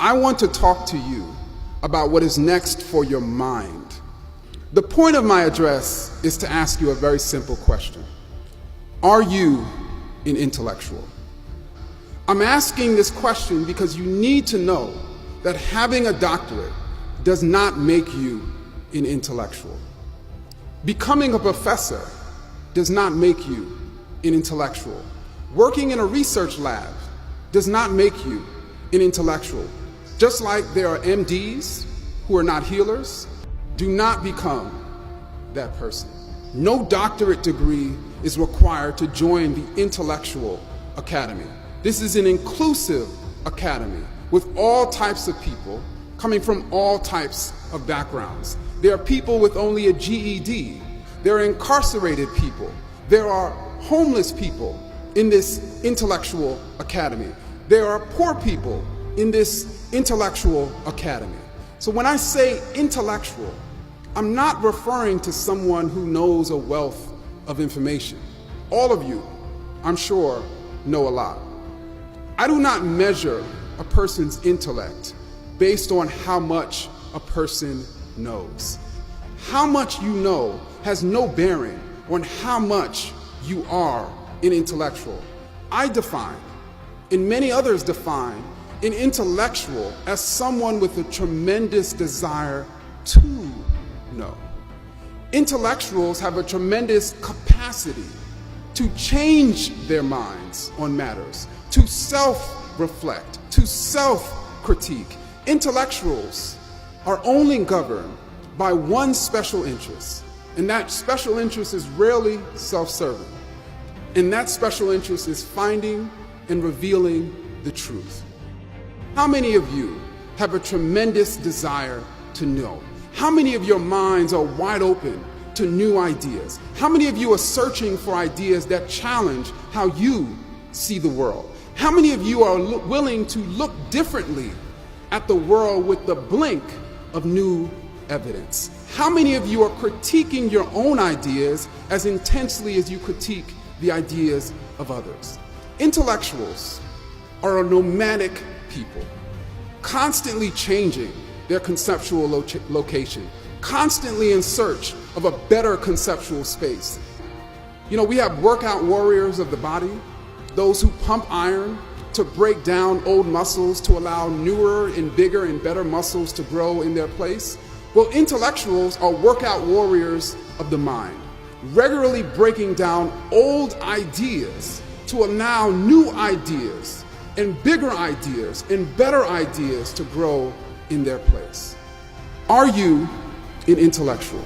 I want to talk to you about what is next for your mind. The point of my address is to ask you a very simple question. Are you an intellectual? I'm asking this question because you need to know that having a doctorate does not make you an intellectual. Becoming a professor does not make you an intellectual. Working in a research lab does not make you an intellectual. Just like there are MDs who are not healers, do not become that person. No doctorate degree is required to join the Intellectual Academy. This is an inclusive academy with all types of people coming from all types of backgrounds. There are people with only a GED. There are incarcerated people. There are homeless people in this Intellectual Academy. There are poor people in this Intellectual Academy. So when I say intellectual, I'm not referring to someone who knows a wealth of information. All of you, I'm sure, know a lot. I do not measure a person's intellect based on how much a person knows. How much you know has no bearing on how much you are an intellectual. I define, and many others define, an intellectual as someone with a tremendous desire to know. Intellectuals have a tremendous capacity to change their minds on matters, to self-reflect, to self-critique. Intellectuals are only governed by one special interest, and that special interest is rarely self-serving. And that special interest is finding and revealing the truth. How many of you have a tremendous desire to know? How many of your minds are wide open to new ideas? How many of you are searching for ideas that challenge how you see the world? How many of you are willing to look differently at the world with the blink of new evidence? How many of you are critiquing your own ideas as intensely as you critique the ideas of others? Intellectuals are a nomadic people, constantly changing their conceptual location, constantly in search of a better conceptual space. You know, we have workout warriors of the body, those who pump iron to break down old muscles to allow newer and bigger and better muscles to grow in their place. Well, intellectuals are workout warriors of the mind, regularly breaking down old ideas to allow new ideas and bigger ideas and better ideas to grow in their place. Are you an intellectual?